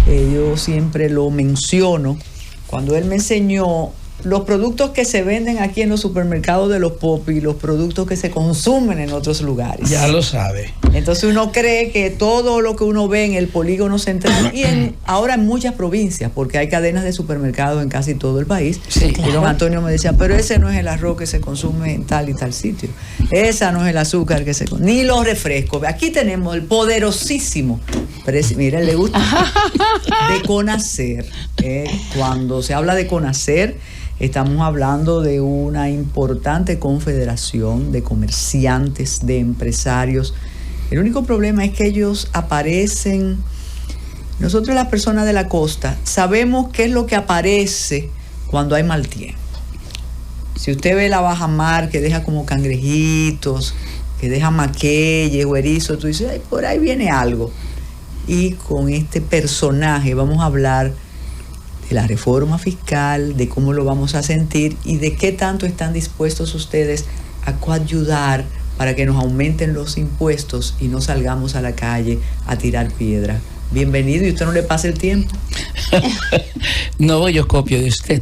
yo siempre lo menciono, cuando él me enseñó los productos que se venden aquí en los supermercados de los pop y los productos que se consumen en otros lugares. Ya lo sabe. Entonces uno cree que todo lo que uno ve en el polígono central y ahora en muchas provincias, porque hay cadenas de supermercados en casi todo el país. Sí, y don Antonio me decía, pero ese no es el arroz que se consume en tal y tal sitio. Esa no es el azúcar que se consume, ni los refrescos. Aquí tenemos el poderosísimo, mira, le gusta, de Conacer. Cuando se habla de Conacer, estamos hablando de una importante confederación de comerciantes, de empresarios. El único problema es que ellos aparecen, nosotros las personas de la costa sabemos qué es lo que aparece cuando hay mal tiempo. Si usted ve la bajamar que deja como cangrejitos, que deja maqueyes o erizos, tú dices, ay, por ahí viene algo. Y con este personaje vamos a hablar de la reforma fiscal, de cómo lo vamos a sentir y de qué tanto están dispuestos ustedes a coayudar para que nos aumenten los impuestos y no salgamos a la calle a tirar piedra. Bienvenido, y usted no le pasa el tiempo. No, yo copio de usted.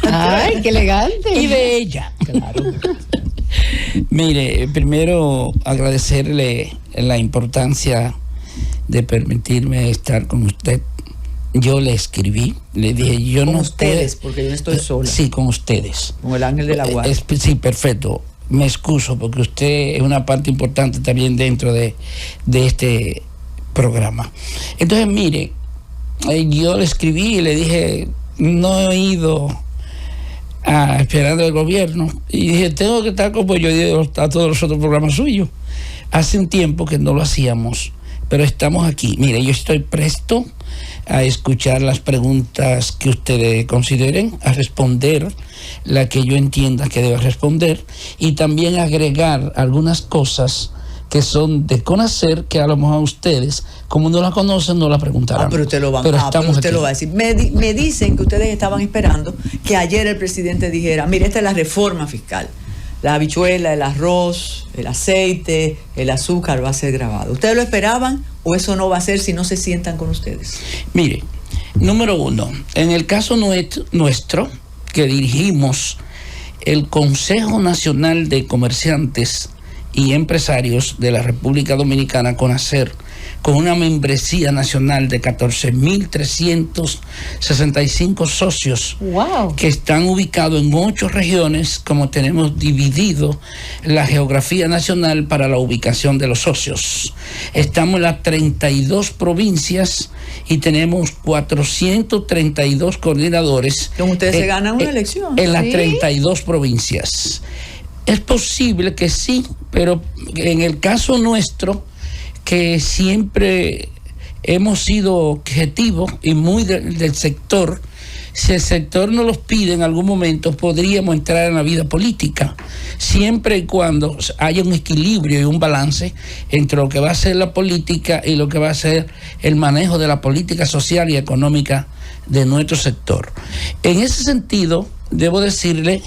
Ay, qué elegante. Y de ella. Claro. Mire, primero agradecerle la importancia de permitirme estar con usted. Yo le escribí, le dije, yo con no ustedes, puedo, porque yo no estoy sola. Sí, con ustedes. Con el ángel de la guardia. Sí, perfecto. Me excuso porque usted es una parte importante también dentro de este programa. Entonces, mire, yo le escribí y le dije, no he ido a esperando el gobierno. Y dije, tengo que estar como yo digo a todos los otros programas suyos. Hace un tiempo que no lo hacíamos, pero estamos aquí. Mire, yo estoy presto a escuchar las preguntas que ustedes consideren, a responder la que yo entienda que deba responder y también agregar algunas cosas que son de conocer que a lo mejor ustedes, como no la conocen, no la preguntarán. Pero usted lo va, pero pero usted lo va a decir. Me dicen que ustedes estaban esperando que ayer el presidente dijera, mire, esta es la reforma fiscal. La habichuela, el arroz, el aceite, el azúcar va a ser grabado. ¿Ustedes lo esperaban o eso no va a ser si no se sientan con ustedes? Mire, número uno, en el caso nuestro, que dirigimos el Consejo Nacional de Comerciantes y Empresarios de la República Dominicana, CONACER, con una membresía nacional de 14.365 socios. Wow. Que están ubicados en 8 regiones, como tenemos dividido la geografía nacional para la ubicación de los socios. Estamos en las 32 provincias y tenemos 432 coordinadores. Como ustedes se ganan una elección. En las 32 provincias. Es posible que sí, pero en el caso nuestro, que siempre hemos sido objetivos y muy del sector, si el sector nos los pide en algún momento, podríamos entrar en la vida política, siempre y cuando haya un equilibrio y un balance entre lo que va a ser la política y lo que va a ser el manejo de la política social y económica de nuestro sector. En ese sentido, debo decirle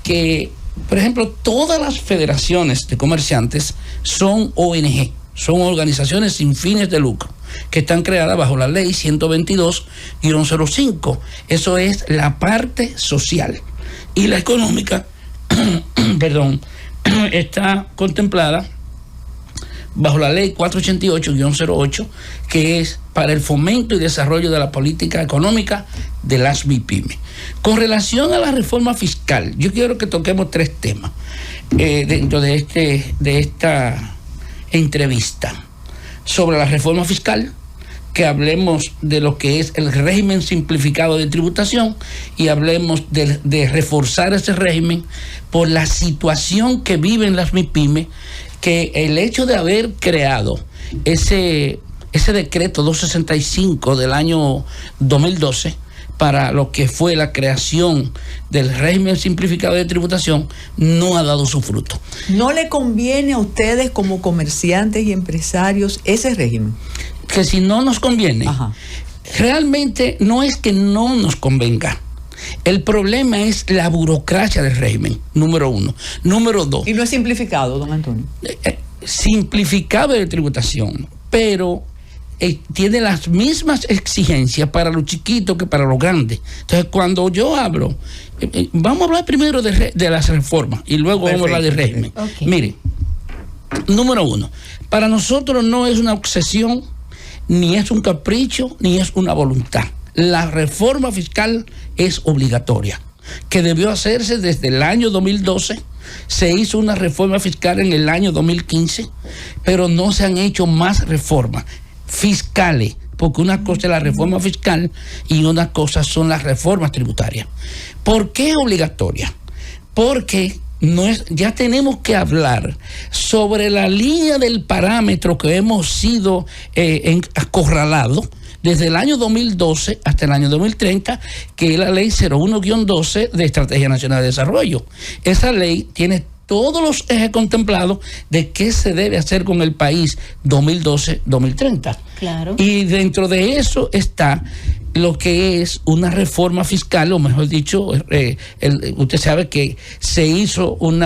que, por ejemplo, todas las federaciones de comerciantes son ONG, son organizaciones sin fines de lucro, que están creadas bajo la ley 122-05. Eso es la parte social. Y la económica, perdón, está contemplada bajo la ley 488-08, que es para el fomento y desarrollo de la política económica de las MIPYME. Con relación a la reforma fiscal, yo quiero que toquemos 3 temas dentro de esta entrevista. Sobre la reforma fiscal, que hablemos de lo que es el régimen simplificado de tributación y hablemos de reforzar ese régimen por la situación que viven las MIPYME, que el hecho de haber creado ese decreto 265 del año 2012 para lo que fue la creación del régimen simplificado de tributación no ha dado su fruto. ¿No le conviene a ustedes como comerciantes y empresarios ese régimen? Que si no nos conviene, Ajá. Realmente no es que no nos convenga. El problema es la burocracia del régimen, número 1. Número 2. Y no es simplificado, don Antonio. Simplificado de tributación, pero tiene las mismas exigencias para los chiquitos que para los grandes. Entonces, cuando yo hablo, vamos a hablar primero de las reformas y luego vamos a hablar de régimen. Okay. Mire, número uno, para nosotros no es una obsesión, ni es un capricho, ni es una voluntad. La reforma fiscal es obligatoria, que debió hacerse desde el año 2012. Se hizo una reforma fiscal en el año 2015, pero no se han hecho más reformas fiscales, porque una cosa es la reforma fiscal y una cosa son las reformas tributarias. ¿Por qué obligatoria? Porque ya tenemos que hablar sobre la línea del parámetro que hemos sido acorralados desde el año 2012 hasta el año 2030, que es la ley 01-12 de Estrategia Nacional de Desarrollo. Esa ley tiene todos los ejes contemplados de qué se debe hacer con el país 2012-2030. Claro. Y dentro de eso está lo que es una reforma fiscal, o mejor dicho, usted sabe que se hizo un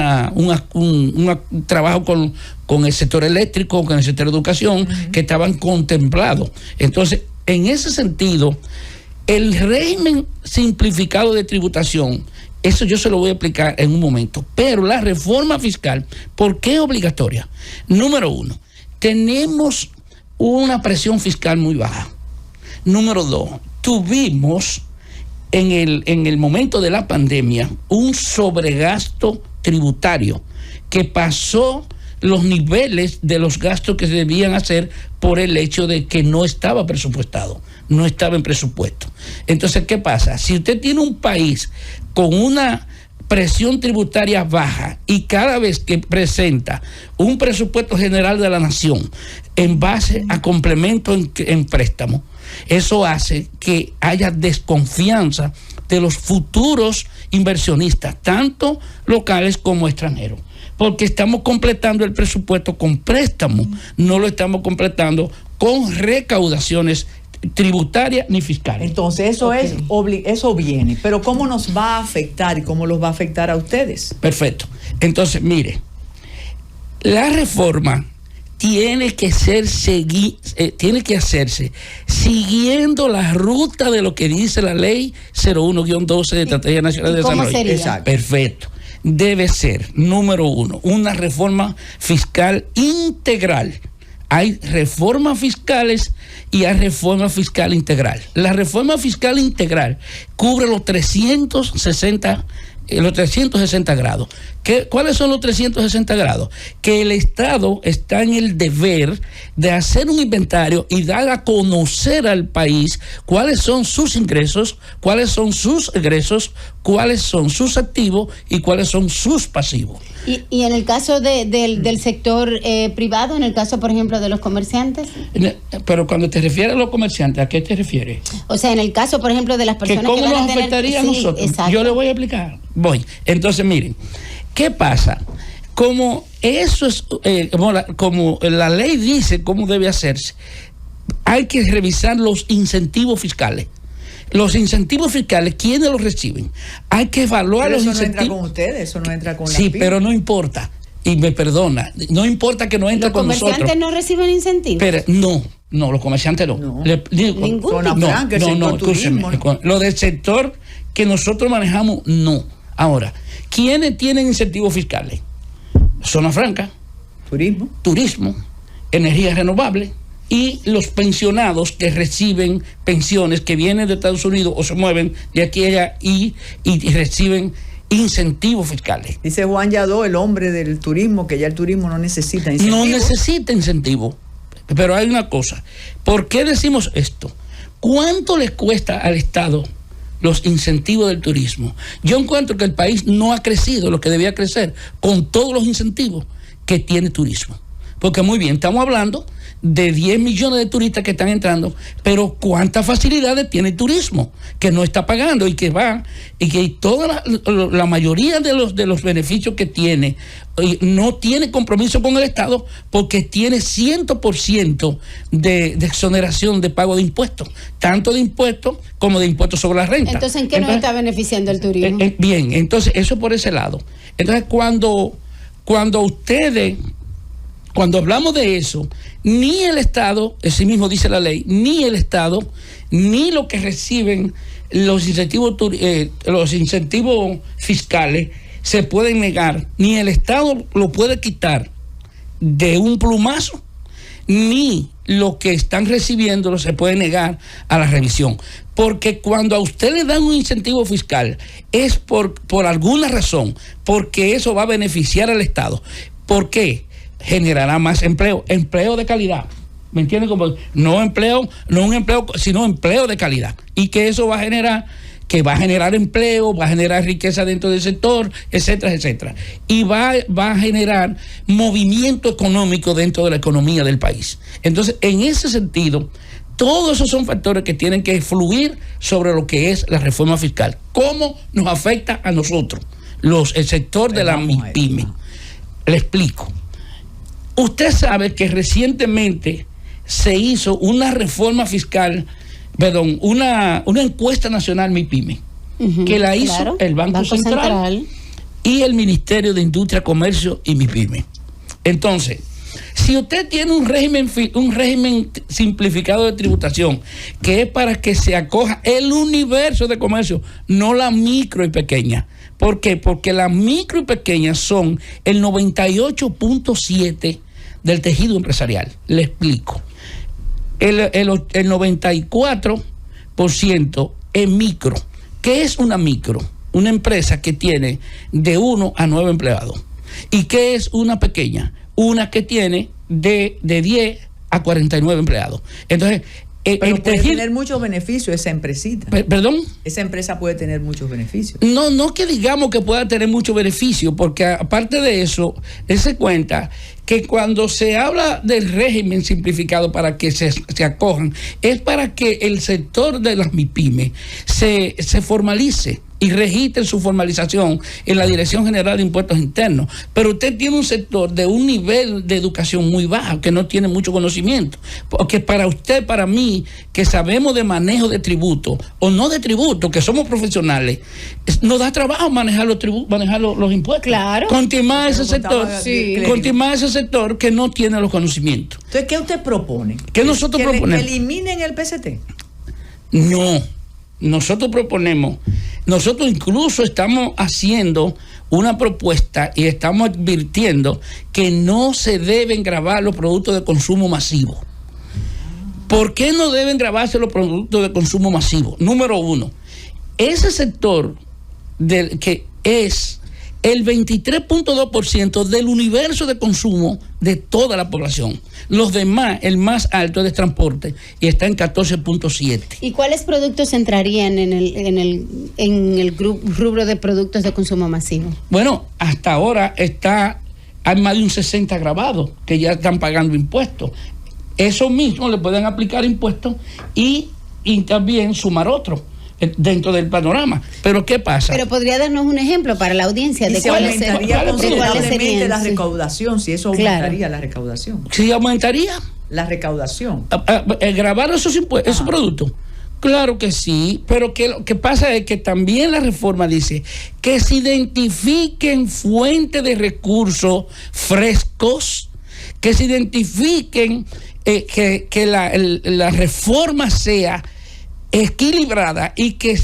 trabajo con el sector eléctrico, con el sector de educación, que estaban contemplados. Entonces, en ese sentido, el régimen simplificado de tributación, eso yo se lo voy a explicar en un momento, pero la reforma fiscal, ¿por qué obligatoria? Número uno, tenemos una presión fiscal muy baja. Número dos, tuvimos en el momento de la pandemia un sobregasto tributario que pasó los niveles de los gastos que se debían hacer por el hecho de que no estaba presupuestado, no estaba en presupuesto. Entonces, ¿qué pasa? Si usted tiene un país con una presión tributaria baja y cada vez que presenta un presupuesto general de la nación en base a complemento en préstamo, eso hace que haya desconfianza de los futuros inversionistas, tanto locales como extranjeros, porque estamos completando el presupuesto con préstamo, no lo estamos completando con recaudaciones tributarias ni fiscales. Entonces eso viene, pero ¿cómo nos va a afectar y cómo los va a afectar a ustedes? Perfecto. Entonces, mire, la reforma tiene que hacerse siguiendo la ruta de lo que dice la ley 01-12 de Estrategia Nacional de Desarrollo. ¿Cómo sería? Exacto. Perfecto. Debe ser, número uno, una reforma fiscal integral. Hay reformas fiscales y hay reforma fiscal integral. La reforma fiscal integral cubre los 360 grados. ¿Cuáles son los 360 grados? Que el Estado está en el deber de hacer un inventario y dar a conocer al país cuáles son sus ingresos, cuáles son sus egresos, cuáles son sus activos y cuáles son sus pasivos. ¿Y en el caso del sector privado, en el caso, por ejemplo, de los comerciantes? Pero cuando te refieres a los comerciantes, ¿a qué te refieres? O sea, en el caso, por ejemplo, de las personas ¿Cómo que van nos afectaría a nosotros? Exacto. Yo le voy a explicar. Entonces, miren, ¿qué pasa? Como eso es, como la ley dice cómo debe hacerse, hay que revisar los incentivos fiscales. Los incentivos fiscales, ¿quiénes los reciben? Hay que evaluar Pero los eso incentivos. no entra con ustedes, eso no entra con la Sí, PYME. pero no importa. Y me perdona, no importa que no entre con nosotros. ¿Los comerciantes no reciben incentivos? Pero no, los comerciantes no. No. Ningún Zona tipo. franca, el sector escúcheme. turismo. Lo del sector que nosotros manejamos, no. Ahora, ¿quiénes tienen incentivos fiscales? Zona franca, turismo, energías renovables y los pensionados que reciben pensiones que vienen de Estados Unidos o se mueven de aquí a allá y reciben incentivos fiscales. Dice Juan Yadó, el hombre del turismo, que ya el turismo no necesita incentivos. No necesita incentivos. Pero hay una cosa. ¿Por qué decimos esto? ¿Cuánto le cuesta al Estado los incentivos del turismo? Yo encuentro que el país no ha crecido lo que debía crecer con todos los incentivos que tiene turismo. Porque muy bien, estamos hablando de 10 millones de turistas que están entrando, pero ¿cuántas facilidades tiene el turismo? Que no está pagando y que va, y que toda la mayoría de los beneficios que tiene, no tiene compromiso con el Estado porque tiene 100% de exoneración de pago de impuestos, tanto de impuestos como de impuestos sobre la renta. Entonces, ¿en qué nos está beneficiando el turismo? Bien, entonces eso por ese lado. Entonces, cuando ustedes cuando hablamos de eso, ni el Estado, así mismo dice la ley, ni el Estado, ni lo que reciben los incentivos fiscales se pueden negar, ni el Estado lo puede quitar de un plumazo, ni lo que están recibiendo se puede negar a la revisión. Porque cuando a usted le dan un incentivo fiscal es por alguna razón, porque eso va a beneficiar al Estado. ¿Por qué? Generará más empleo de calidad. ¿Me entienden? Como no un empleo, sino empleo de calidad. Y que eso va a generar empleo, va a generar riqueza dentro del sector, etcétera, etcétera. Y va a generar movimiento económico dentro de la economía del país. Entonces, en ese sentido, todos esos son factores que tienen que fluir sobre lo que es la reforma fiscal. ¿Cómo nos afecta a nosotros, el sector de la MIPYME? Le explico. Usted sabe que recientemente se hizo una reforma fiscal, una encuesta nacional MIPYME, que la hizo el Banco Central y el Ministerio de Industria, Comercio y MIPYME. Entonces, si usted tiene un régimen simplificado de tributación, que es para que se acoja el universo de comercio, no la micro y pequeña. ¿Por qué? Porque las micro y pequeñas son el 98.7% del tejido empresarial. Le explico. El 94% es micro. ¿Qué es una micro? Una empresa que tiene de 1 a 9 empleados. ¿Y qué es una pequeña? Una que tiene de 10 a 49 empleados. Entonces, pero puede tener muchos beneficios esa empresita. ¿Perdón? Esa empresa puede tener muchos beneficios. No que digamos que pueda tener muchos beneficios, porque aparte de eso, dése cuenta que cuando se habla del régimen simplificado para que se acojan, es para que el sector de las MIPYME se formalice y registre su formalización en la Dirección General de Impuestos Internos. Pero usted tiene un sector de un nivel de educación muy bajo, que no tiene mucho conocimiento. Porque para usted, para mí, que sabemos de manejo de tributos, o no de tributos, que somos profesionales, nos da trabajo manejar los tributos, manejar los impuestos. Claro. Continuar ese sector que no tiene los conocimientos. Entonces, ¿qué usted propone? ¿Qué nosotros proponemos? ¿Que eliminen el PCT? No. Nosotros incluso estamos haciendo una propuesta y estamos advirtiendo que no se deben gravar los productos de consumo masivo. ¿Por qué no deben grabarse los productos de consumo masivo? Número uno, ese sector que es el 23.2% del universo de consumo de toda la población. Los demás, el más alto es de transporte y está en 14.7%. ¿Y cuáles productos entrarían en el rubro de productos de consumo masivo? Bueno, hasta ahora hay más de un 60 grabados que ya están pagando impuestos. Eso mismo le pueden aplicar impuestos y también sumar otro dentro del panorama. Pero ¿qué pasa? Pero podría darnos un ejemplo para la audiencia de cuáles serían la recaudación, si eso aumentaría la recaudación. ¿Sí aumentaría? La recaudación. ¿Grabar esos productos? Claro que sí, pero lo que pasa es que también la reforma dice que se identifiquen fuentes de recursos frescos, que se identifiquen que la reforma sea equilibrada y que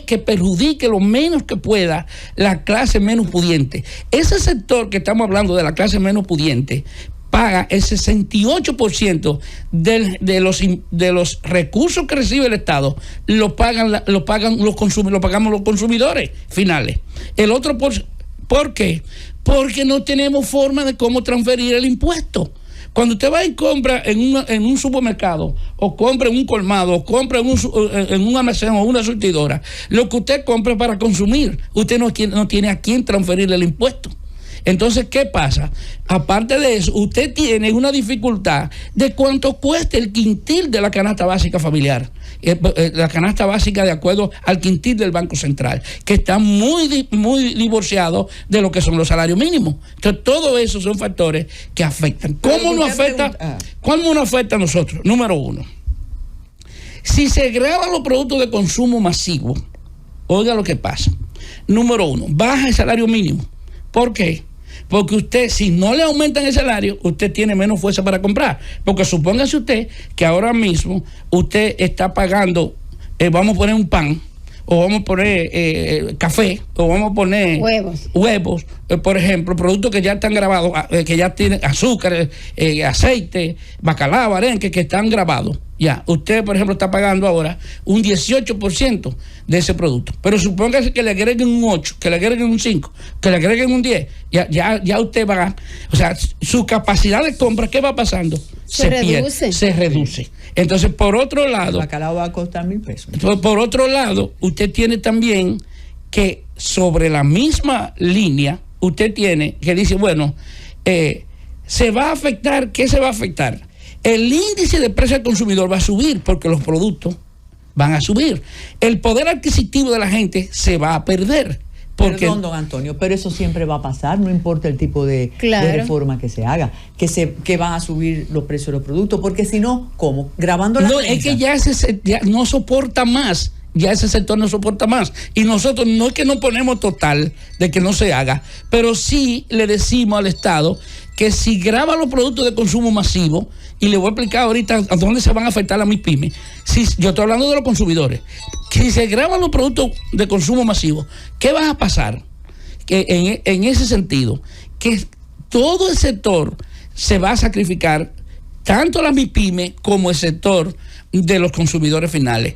que perjudique lo menos que pueda la clase menos pudiente. Ese sector que estamos hablando de la clase menos pudiente paga el 68% de los recursos que recibe el Estado, lo pagamos los consumidores finales. El otro ¿por qué? Porque no tenemos forma de cómo transferir el impuesto. Cuando usted va y compra en un supermercado, o compra en un colmado, o compra en un almacén o una surtidora, lo que usted compra es para consumir. Usted no tiene a quién transferirle el impuesto. Entonces, ¿qué pasa? Aparte de eso, usted tiene una dificultad de cuánto cuesta el quintil de la canasta básica familiar. La canasta básica de acuerdo al quintil del Banco Central, que está muy, muy divorciado de lo que son los salarios mínimos. Entonces, todo eso son factores que afectan. ¿Cómo nos afecta a nosotros? Número uno, si se graban los productos de consumo masivo, oiga lo que pasa. Número uno, baja el salario mínimo. ¿Por qué? porque usted, si no le aumentan el salario, usted tiene menos fuerza para comprar. Porque supóngase usted que ahora mismo usted está pagando, vamos a poner un pan, o vamos a poner café, o vamos a poner huevos, por ejemplo, productos que ya están grabados, que ya tienen azúcar, aceite, bacalao, arenque, que están grabados. Ya, usted, por ejemplo, está pagando ahora un 18% de ese producto. Pero supóngase que le agreguen un 8, que le agreguen un 5, que le agreguen un 10. Ya usted va, o sea, su capacidad de compra, ¿qué va pasando? Se reduce. Entonces, por otro lado... El bacalao va a costar $1,000. Por otro lado, usted tiene también que sobre la misma línea, usted tiene que dice, bueno, se va a afectar, ¿qué se va a afectar? El índice de precio del consumidor va a subir porque los productos van a subir. El poder adquisitivo de la gente se va a perder. Perdón, don Antonio, pero eso siempre va a pasar, no importa el tipo de reforma que se haga, que van a subir los precios de los productos, porque si no, ¿cómo? Grabando la prensa. Es que ya no soporta más. Ya ese sector no soporta más. Y nosotros no es que no ponemos total de que no se haga, pero sí le decimos al Estado que si graba los productos de consumo masivo, y le voy a explicar ahorita a dónde se van a afectar a mis pymes, si yo estoy hablando de los consumidores, que si se graban los productos de consumo masivo, ¿qué va a pasar? Que en ese sentido, que todo el sector se va a sacrificar, tanto la MIPYME como el sector de los consumidores finales.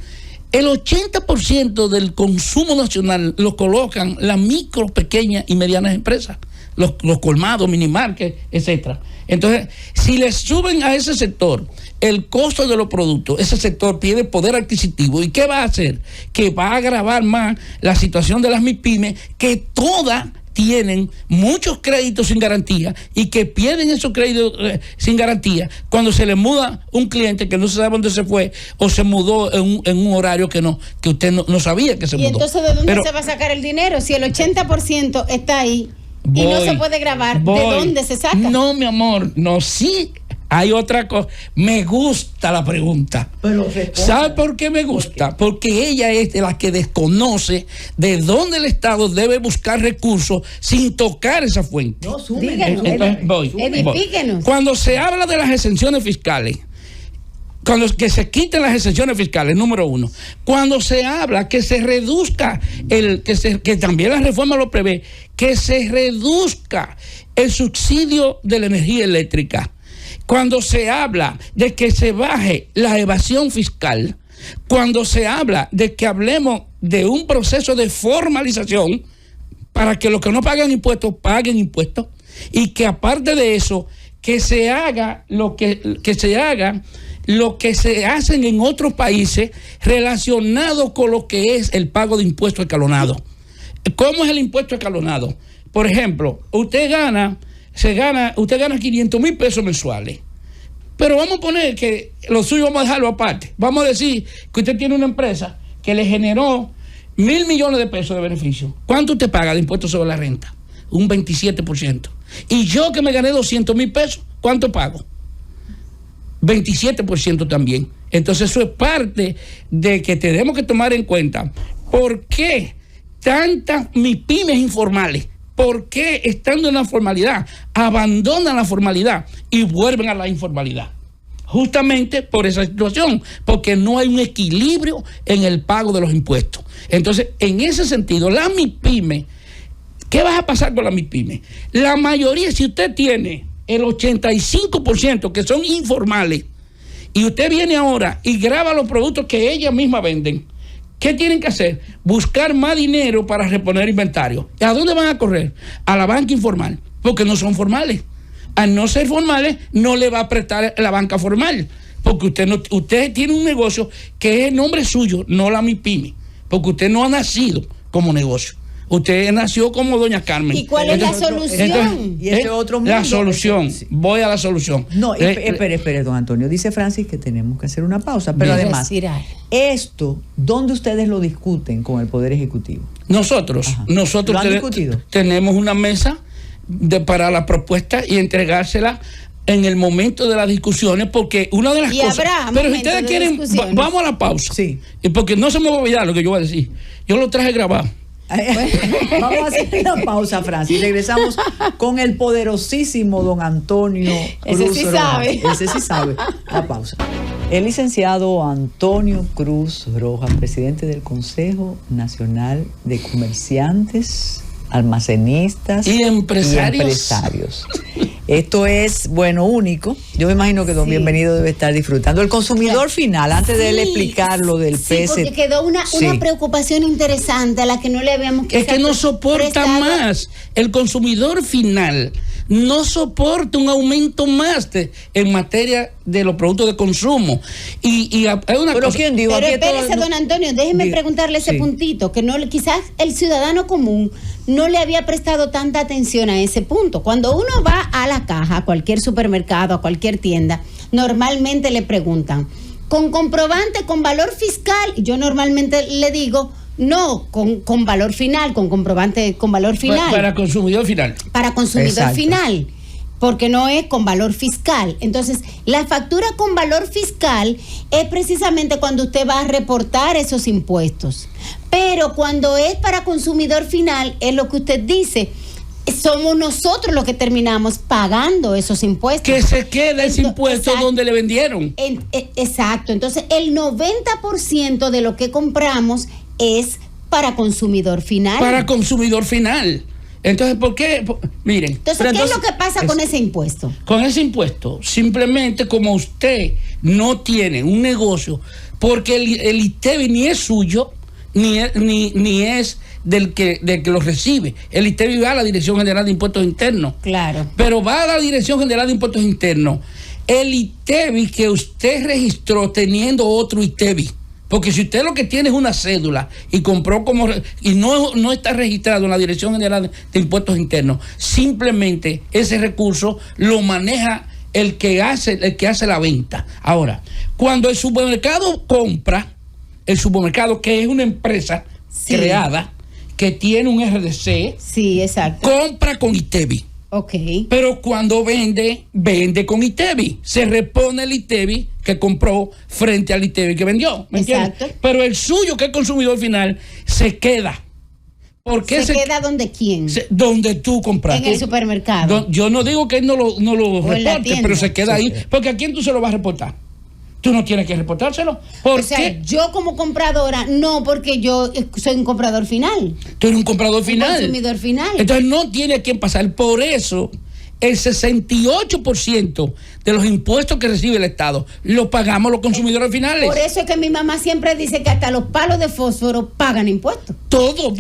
El 80% del consumo nacional lo colocan las micro, pequeñas y medianas empresas, los colmados, minimarket, etcétera. Entonces, si le suben a ese sector el costo de los productos, ese sector tiene poder adquisitivo. ¿Y qué va a hacer? Que va a agravar más la situación de las MIPYME, que todas tienen muchos créditos sin garantía y que pierden esos créditos sin garantía cuando se le muda un cliente que no se sabe dónde se fue o se mudó en un horario que usted no sabía que se mudó. ¿Y entonces de dónde se va a sacar el dinero? Si el 80% está ahí y no se puede grabar, ¿de dónde se saca? No, mi amor, no, sí. Hay otra cosa. Me gusta la pregunta. ¿Sabe por qué me gusta? Porque ella es de la que desconoce de dónde el Estado debe buscar recursos sin tocar esa fuente. No, edifíquenos. Cuando se habla de las exenciones fiscales, que se quiten las exenciones fiscales, número uno. Cuando se habla que se reduzca, que también la reforma lo prevé, que se reduzca el subsidio de la energía eléctrica. Cuando se habla de que se baje la evasión fiscal, cuando se habla de que hablemos de un proceso de formalización para que los que no pagan impuestos paguen impuestos, y que aparte de eso, que se haga lo que se hacen en otros países relacionado con lo que es el pago de impuestos escalonados. ¿Cómo es el impuesto escalonado? Por ejemplo, usted gana 500 mil pesos mensuales. Pero vamos a poner que lo suyo vamos a dejarlo aparte. Vamos a decir que usted tiene una empresa que le generó 1,000 millones de pesos de beneficio. ¿Cuánto usted paga de impuestos sobre la renta? Un 27%. Y yo que me gané 200 mil pesos, ¿cuánto pago? 27% también. Entonces eso es parte de que tenemos que tomar en cuenta por qué tantas MIPYMES informales, por qué estando en la formalidad abandonan la formalidad y vuelven a la informalidad. Justamente por esa situación, porque no hay un equilibrio en el pago de los impuestos. Entonces, en ese sentido, la MIPYME, ¿qué va a pasar con la MIPYME? La mayoría, si usted tiene el 85% que son informales y usted viene ahora y graba los productos que ellas mismas venden, ¿qué tienen que hacer? Buscar más dinero para reponer inventario. ¿A dónde van a correr? A la banca informal, porque no son formales. Al no ser formales, no le va a prestar la banca formal, porque usted tiene un negocio que es el nombre suyo, no la MIPYME, porque usted no ha nacido como negocio. Usted nació como doña Carmen. ¿Y cuál es la solución? Y ese otro mundo. La solución. Voy a la solución. No, espere, don Antonio. Dice Francis que tenemos que hacer una pausa. Pero además, esto, ¿dónde ustedes lo discuten con el Poder Ejecutivo? Nosotros ¿Lo han discutido? Tenemos una mesa para la propuesta y entregársela en el momento de las discusiones, porque una de las cosas... Pero si ustedes quieren, vamos a la pausa. Sí. Y porque no se me va a olvidar lo que yo voy a decir. Yo lo traje grabado. Vamos a hacer una pausa, Francis. Regresamos con el poderosísimo don Antonio Cruz. Ese sí sabe. Ese sí sabe. La pausa. El licenciado Antonio Cruz Rojas, presidente del Consejo Nacional de Comerciantes, Almacenistas y empresarios. Esto es, bueno, único. Yo me imagino que don Bienvenido debe estar disfrutando. El consumidor final, antes de él explicar lo del PST. Porque quedó una preocupación interesante a la que no le habíamos Es que no soporta más. El consumidor final no soporta un aumento más en materia de los productos de consumo. Y hay una pero cosa. ¿quién dijo? Pero espérese, don Antonio, déjeme preguntarle ese puntito, que no, quizás el ciudadano común no le había prestado tanta atención a ese punto. Cuando uno va a la caja, a cualquier supermercado, a cualquier tienda, normalmente le preguntan, ¿con comprobante, con valor fiscal? Y yo normalmente le digo, no, con valor final, con comprobante con valor final. Para consumidor final. Para consumidor Exacto. final, porque no es con valor fiscal. Entonces, la factura con valor fiscal es precisamente cuando usted va a reportar esos impuestos. Pero cuando es para consumidor final, es lo que usted dice, somos nosotros los que terminamos pagando esos impuestos. Que se queda ese impuesto donde le vendieron. Exacto. Entonces, el 90% de lo que compramos es para consumidor final. Para consumidor final. Entonces, ¿por qué? Miren. Entonces, ¿qué es lo que pasa con ese impuesto? Con ese impuesto, simplemente como usted no tiene un negocio, porque el ITEVI ni es suyo, ni es del que lo recibe. El ITEVI va a la Dirección General de Impuestos Internos. Claro. Pero va a la Dirección General de Impuestos Internos el ITEVI que usted registró teniendo otro ITEVI. Porque si usted lo que tiene es una cédula y compró y no está registrado en la Dirección General de Impuestos Internos, simplemente ese recurso lo maneja el que hace la venta. Ahora, cuando el supermercado compra, el supermercado, que es una empresa creada, que tiene un RDC, sí, exacto, compra con ITEVI. Okay. Pero cuando vende con ITEVI. Se repone el ITEVI que compró frente al ITEVI que vendió. ¿Me entiendes? Pero el suyo, que es consumidor final, se queda. ¿Por qué se queda donde quién? Donde tú compraste. En el supermercado. Yo no digo que él no lo reporte, pero se queda ahí. Porque ¿a quién tú se lo vas a reportar? Tú no tienes que reportárselo. ¿Por qué? Yo como compradora, no, porque yo soy un comprador final. Tú eres un comprador final. Un consumidor final. Entonces no tiene a quién pasar. Por eso, el 68% de los impuestos que recibe el Estado lo pagamos los consumidores finales. Por eso es que mi mamá siempre dice que hasta los palos de fósforo pagan impuestos. Todo.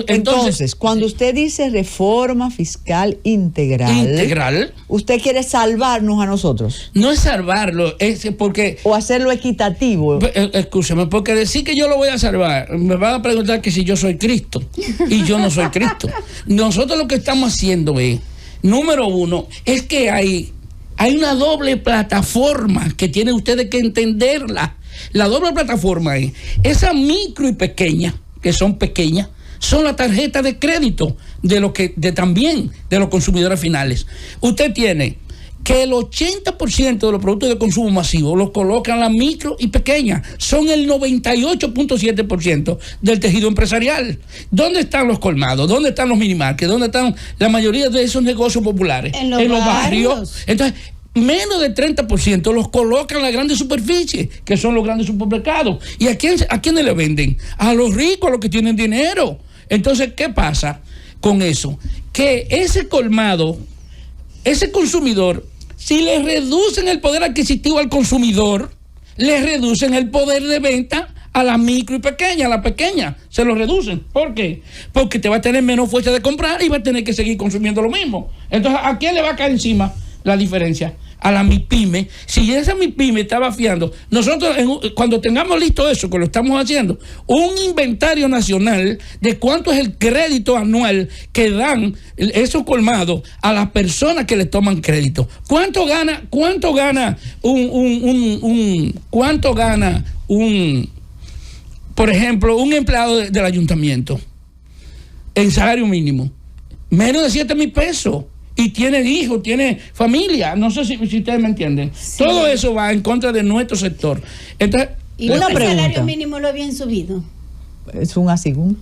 Entonces, cuando usted dice reforma fiscal integral, ¿usted quiere salvarnos a nosotros? No es salvarlo, es porque... O hacerlo equitativo. Escúchame, porque decir que yo lo voy a salvar, me van a preguntar que si yo soy Cristo, y yo no soy Cristo. Nosotros lo que estamos haciendo es, número uno, es que hay una doble plataforma que tienen ustedes que entenderla. La doble plataforma es esa micro y pequeña, que son pequeñas, son la tarjeta de crédito también de los consumidores finales. Usted tiene que el 80% de los productos de consumo masivo los colocan las micro y pequeñas. Son el 98.7% del tejido empresarial. ¿Dónde están los colmados? ¿Dónde están los minimarkets? ¿Dónde están la mayoría de esos negocios populares? En los barrios. Entonces, menos del 30% los colocan en las grandes superficies, que son los grandes supermercados. ¿Y a quiénes le venden? A los ricos, a los que tienen dinero. Entonces, ¿qué pasa con eso? Que ese colmado, ese consumidor, si le reducen el poder adquisitivo al consumidor, le reducen el poder de venta a la micro y pequeña. A la pequeña se lo reducen. ¿Por qué? Porque te va a tener menos fuerza de comprar y va a tener que seguir consumiendo lo mismo. Entonces, ¿a quién le va a caer encima la diferencia? A la MIPYME. Si esa MIPYME estaba fiando, nosotros cuando tengamos listo eso, que lo estamos haciendo, un inventario nacional de cuánto es el crédito anual que dan esos colmados a las personas que le toman crédito. ¿Cuánto gana por ejemplo, un empleado del ayuntamiento en salario mínimo? Menos de 7,000 pesos. Y tiene hijos, tiene familia. No sé si ustedes me entienden. Sí. Todo eso va en contra de nuestro sector. Entonces, ¿y el salario mínimo lo habían subido? Es un asigún.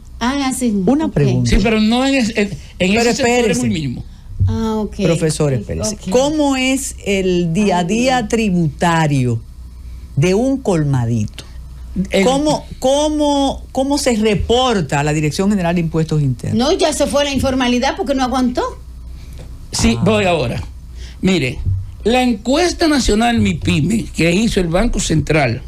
Sí. Una pregunta. Sí, pero no en ese sector espérese. es muy mínimo. Ok. Profesor, espérese. Ok. ¿Cómo es el día a día tributario de un colmadito? ¿Cómo se reporta a la Dirección General de Impuestos Internos? No, ya se fue la informalidad porque no aguantó. Sí, voy ahora. Mire, la encuesta nacional MIPYME que hizo el Banco Central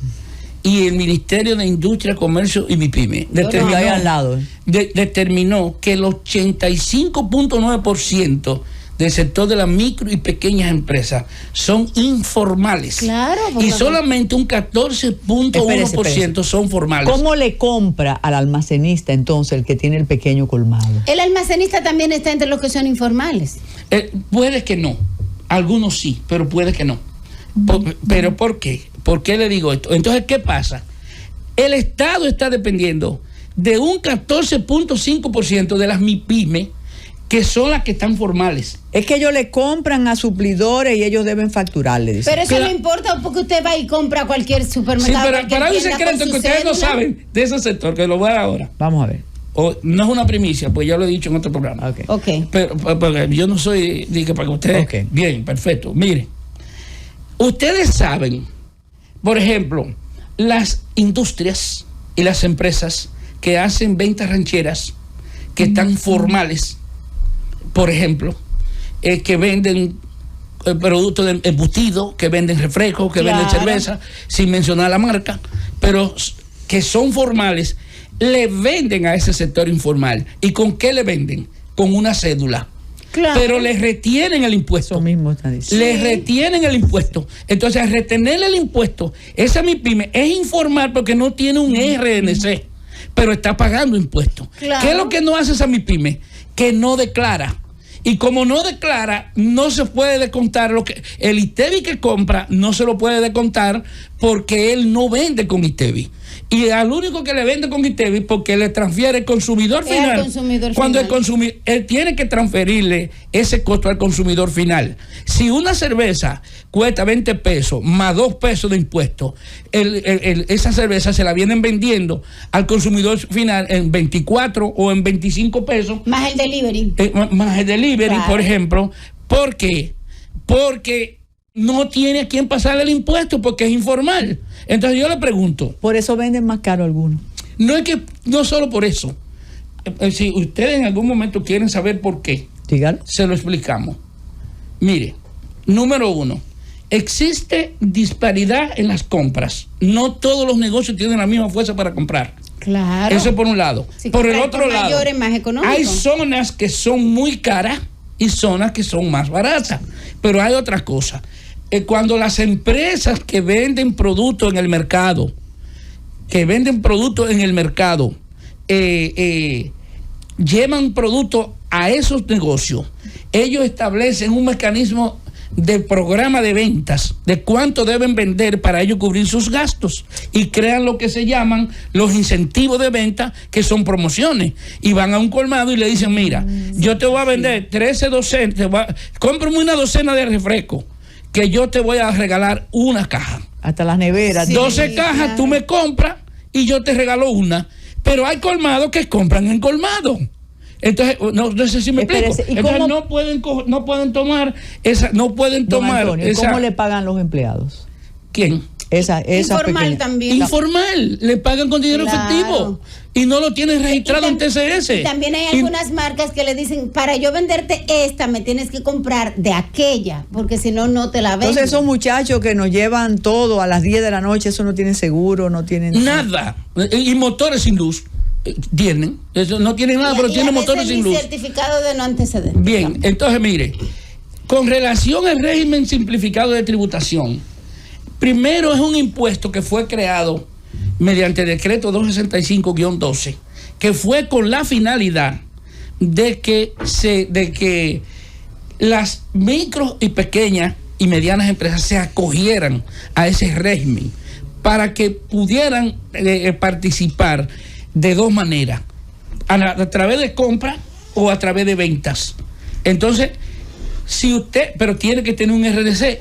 y el Ministerio de Industria, Comercio y MIPYME Ahí al lado. determinó que el 85.9% del sector de las micro y pequeñas empresas son informales. Claro. Y solamente un 14.1% Espérese. son formales. ¿Cómo le compra al almacenista entonces el que tiene el pequeño colmado? El almacenista también está entre los que son informales. Puede que no. Algunos sí, pero puede que no. ¿Pero por qué? ¿Por qué le digo esto? Entonces, ¿qué pasa? El Estado está dependiendo de un 14.5% de las MIPYME, que son las que están formales. Es que ellos le compran a suplidores y ellos deben facturarle. Dice. Pero eso no importa porque usted va y compra a cualquier Sí, supermercado. pero hay un secreto que ustedes no saben de ese sector, que lo voy a dar ahora. Vamos a ver. No es una primicia, pues ya lo he dicho en otro programa. Ok. Pero yo no soy, dije, para que ustedes... Ok. Bien, perfecto. Mire, ustedes saben, por ejemplo, las industrias y las empresas que hacen ventas rancheras, que están formales, por ejemplo, que venden productos de embutido, que venden refrescos, que venden cerveza, sin mencionar la marca, pero que son formales, le venden a ese sector informal. ¿Y con qué le venden? Con una cédula. Claro. Pero le retienen el impuesto. Eso mismo está diciendo. Le retienen el impuesto. Entonces, al retenerle el impuesto, esa MIPYME es informal porque no tiene un RNC, pero está pagando impuestos. Claro. ¿Qué es lo que no hace esa MIPYME? Que no declara. Y como no declara, no se puede descontar lo que el ITEVI que compra, no se lo puede descontar porque él no vende con ITEVI. Y al único que le vende con ITEVI, porque le transfiere el consumidor final. Cuando el consumidor, él tiene que transferirle ese costo al consumidor final. Si una cerveza cuesta 20 pesos más 2 pesos de impuestos, esa cerveza se la vienen vendiendo al consumidor final en 24 o en 25 pesos. Más el delivery. Más el delivery, Claro. por ejemplo. ¿Por qué? Porque no tiene a quién pasarle el impuesto, porque es informal. Entonces yo le pregunto. Por eso venden más caro algunos. No solo por eso. Si ustedes en algún momento quieren saber por qué, Dígalo. se lo explicamos. Mire, número 1, existe disparidad en las compras. No todos los negocios tienen la misma fuerza para comprar. Claro. Eso por un lado. Sí, por el comprar otro por lado, mayores, más económicos. hay zonas que son muy caras y zonas que son más baratas. Pero hay otra cosa. Cuando las empresas que venden productos en el mercado, llevan productos a esos negocios, ellos establecen un mecanismo de programa de ventas, de cuánto deben vender para ellos cubrir sus gastos, y crean lo que se llaman los incentivos de venta, que son promociones, y van a un colmado y le dicen, mira, yo te voy a vender 13 docenas, cómprame una docena de refrescos, que yo te voy a regalar una caja. Hasta las neveras. Sí. 12 cajas, claro. tú me compras y yo te regalo una. Pero hay colmados que compran en colmado. Entonces, no sé si me explico. Espérese, ¿y Entonces cómo- no pueden tomar esa, no pueden Don tomar Antonio, esa. ¿cómo le pagan los empleados? ¿Quién? Esa Informal pequeña. también. Informal, le pagan con dinero Claro. efectivo y no lo tienen registrado en TCS. Y también hay Y- algunas marcas que le dicen, para yo venderte esta, me tienes que comprar de aquella, porque si no, no te la vendo. Entonces esos muchachos que nos llevan todo a las 10 de la noche, eso no tienen seguro, no tienen Nada. Y motores sin luz tienen. Eso no tienen nada, pero Y a tienen veces motores sin ni luz. certificado de no antecedentes. Bien, entonces mire, con relación al régimen simplificado de tributación, primero es un impuesto que fue creado mediante decreto 265-12, que fue con la finalidad de que las micro y pequeñas y medianas empresas se acogieran a ese régimen para que pudieran participar de dos maneras, a través de compra o a través de ventas. Entonces, si usted, pero tiene que tener un RDC.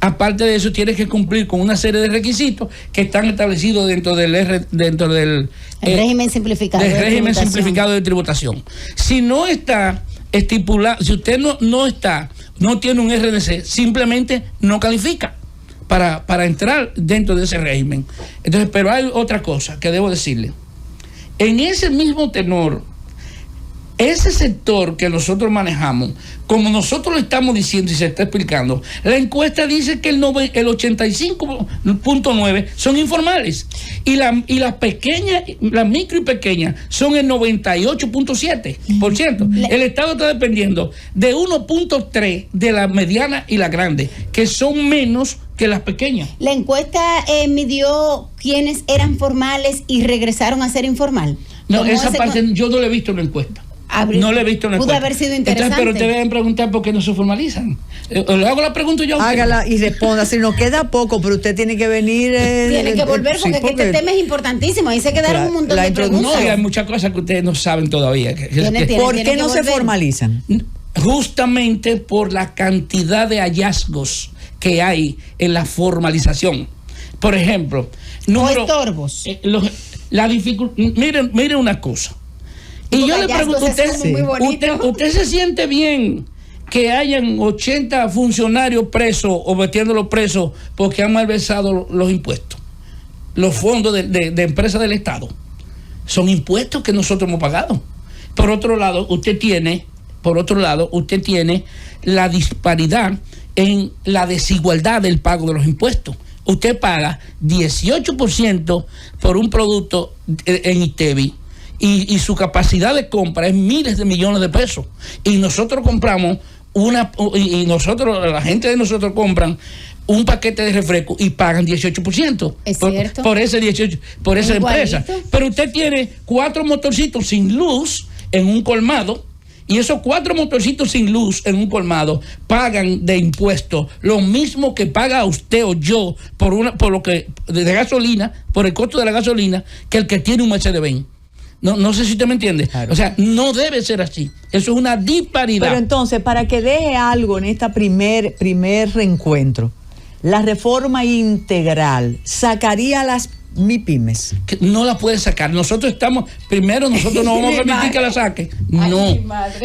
Aparte de eso, tienes que cumplir con una serie de requisitos que están establecidos dentro del régimen simplificado del régimen simplificado de tributación. Si no está estipulado, si usted no tiene un RDC, simplemente no califica para entrar dentro de ese régimen. Entonces, pero hay otra cosa que debo decirle. En ese mismo tenor, ese sector que nosotros manejamos, como nosotros lo estamos diciendo y se está explicando, la encuesta dice que el 85.9 son informales y las pequeñas, las micro y pequeñas son el 98.7%. El Estado está dependiendo de 1.3 de la mediana y la grande, que son menos que las pequeñas. La encuesta midió quiénes eran formales y regresaron a ser informal. No, esa parte yo no la he visto en la encuesta. No le he visto una pudo haber sido interesante. Entonces, pero te deben preguntar por qué no se formalizan. Le hago la pregunta yo. Hágala y responda. Si nos queda poco, pero usted tiene que venir. Tiene que volver porque, este tema es importantísimo. Ahí se quedaron un montón de preguntas. No, hay muchas cosas que ustedes no saben todavía. ¿Por qué no se formalizan? Justamente por la cantidad de hallazgos que hay en la formalización. Por ejemplo, estorbos. La dificultad. Miren una cosa. Y yo le pregunto, ¿usted se siente bien que hayan 80 funcionarios presos o metiéndolos presos porque han malversado los impuestos? Los fondos de empresas del Estado. Son impuestos que nosotros hemos pagado. Por otro lado, usted tiene la disparidad en la desigualdad del pago de los impuestos. Usted paga 18% por un producto en ITEVI. Y su capacidad de compra es miles de millones de pesos. Y nosotros compramos la gente de nosotros compran un paquete de refresco y pagan 18%. Es cierto. Por esa empresa. Pero usted tiene 4 motorcitos sin luz en un colmado. Y esos 4 motorcitos sin luz en un colmado pagan de impuestos lo mismo que paga usted o yo de gasolina, por el costo de la gasolina, que el que tiene un Mercedes-Benz. No sé si usted me entiende. Claro. O sea, no debe ser así. Eso es una disparidad. Pero entonces, para que deje algo en esta primer reencuentro, la reforma integral sacaría las MIPYMES. Que no la puede sacar. Nosotros no vamos a permitir que la saque. No.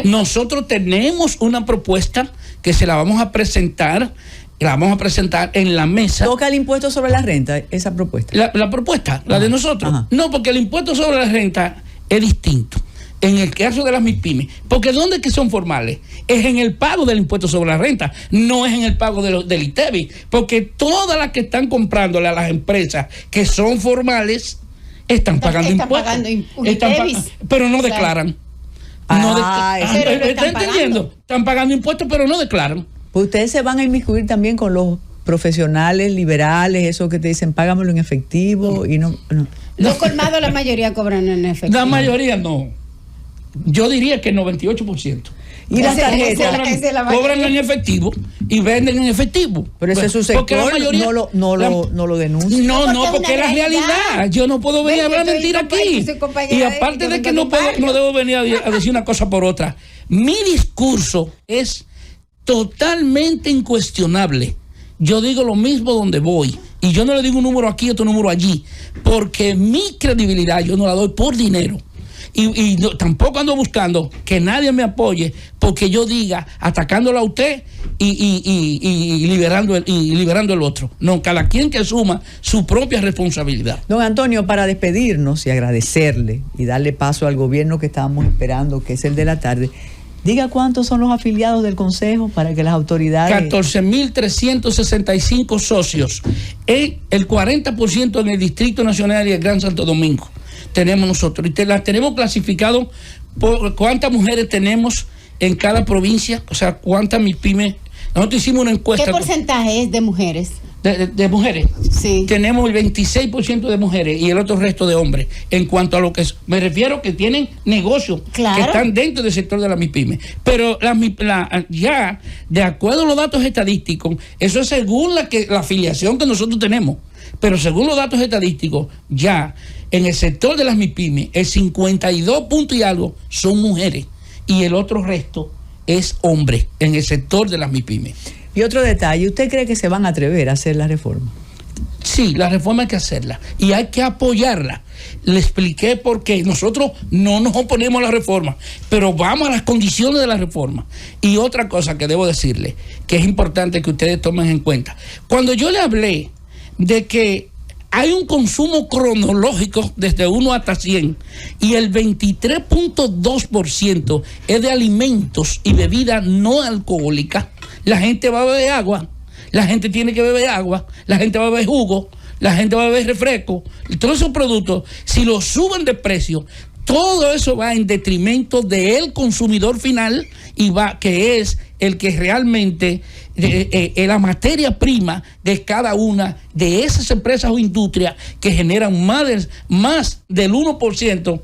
Nosotros tenemos una propuesta que se la vamos a presentar. La vamos a presentar en la mesa. ¿Toca el impuesto sobre la renta, esa propuesta? La propuesta, la de nosotros. Ajá. No, porque el impuesto sobre la renta es distinto. En el caso de las MIPYMES, porque ¿dónde es que son formales? Es en el pago del impuesto sobre la renta, no es en el pago del ITEVI, porque todas las que están comprándole a las empresas que son formales están pagando impuestos. Pero no declaran. ¿Está entendiendo? Están pagando impuestos, pero no declaran. Pues ustedes se van a inmiscuir también con los profesionales liberales, esos que te dicen págamelo en efectivo y no. Los colmados la mayoría cobran en efectivo. La mayoría no. Yo diría que el 98%. Y las tarjetas cobran en efectivo y venden en efectivo. Pero ese es su sector, no lo denuncia. No, porque es la realidad. Yo no puedo venir a hablar mentira aquí. Y aparte de que no debo venir a decir una cosa por otra. Mi discurso es totalmente incuestionable. Yo digo lo mismo donde voy. Y yo no le digo un número aquí, otro número allí. Porque mi credibilidad yo no la doy por dinero. Y tampoco ando buscando que nadie me apoye porque yo diga atacándolo a usted y liberando el otro. No, cada quien que asuma su propia responsabilidad. Don Antonio, para despedirnos y agradecerle y darle paso al gobierno que estábamos esperando, que es el de la tarde, diga cuántos son los afiliados del Consejo para que las autoridades... 14.365 socios. El 40% en el Distrito Nacional y el Gran Santo Domingo tenemos nosotros. Y las tenemos clasificado por cuántas mujeres tenemos en cada provincia, o sea, cuántas MIPYMES. Nosotros hicimos una encuesta. ¿Qué porcentaje es de mujeres? De mujeres. Sí. Tenemos el 26% de mujeres y el otro resto de hombres. En cuanto a lo que me refiero, que tienen negocios, claro, que están dentro del sector de la MIPYME. Pero ya, de acuerdo a los datos estadísticos, eso es según la afiliación que nosotros tenemos. Pero según los datos estadísticos, ya en el sector de las MIPYME, el 52 punto y algo son mujeres y el otro resto es hombre en el sector de las MIPYME. Y otro detalle, ¿usted cree que se van a atrever a hacer la reforma? Sí, la reforma hay que hacerla y hay que apoyarla. Le expliqué por qué. Nosotros no nos oponemos a la reforma, pero vamos a las condiciones de la reforma. Y otra cosa que debo decirle, que es importante que ustedes tomen en cuenta. Cuando yo le hablé de que hay un consumo cronológico desde 1 hasta 100 y el 23.2% es de alimentos y bebidas no alcohólicas, la gente va a beber agua. La gente tiene que beber agua, la gente va a beber jugo, la gente va a beber refresco. Todos esos productos, si los suben de precio, todo eso va en detrimento del consumidor final y va, que es el que realmente la materia prima de cada una de esas empresas o industrias que generan más del 1%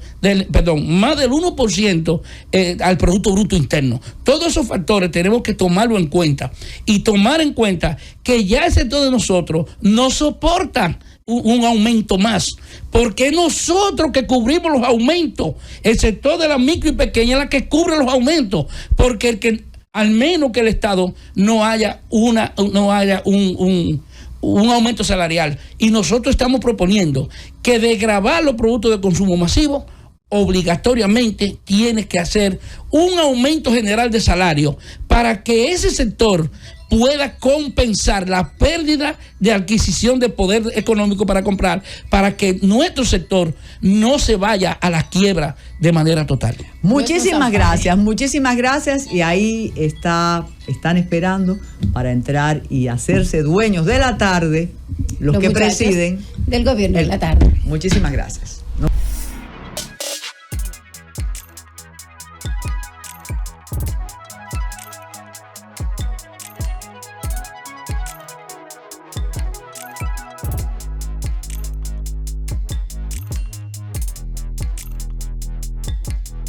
al Producto Bruto Interno. Todos esos factores tenemos que tomarlo en cuenta y tomar en cuenta que ya el sector de nosotros no soporta un aumento más, porque nosotros que cubrimos los aumentos, el sector de la micro y pequeña es la que cubre los aumentos, porque el que al menos que el Estado no haya un aumento salarial. Y nosotros estamos proponiendo que de gravar los productos de consumo masivo, obligatoriamente tiene que hacer un aumento general de salario para que ese sector pueda compensar la pérdida de adquisición de poder económico para comprar, para que nuestro sector no se vaya a la quiebra de manera total. Muchísimas gracias. Y ahí están esperando para entrar y hacerse dueños de la tarde los que presiden del gobierno de la tarde. Muchísimas gracias.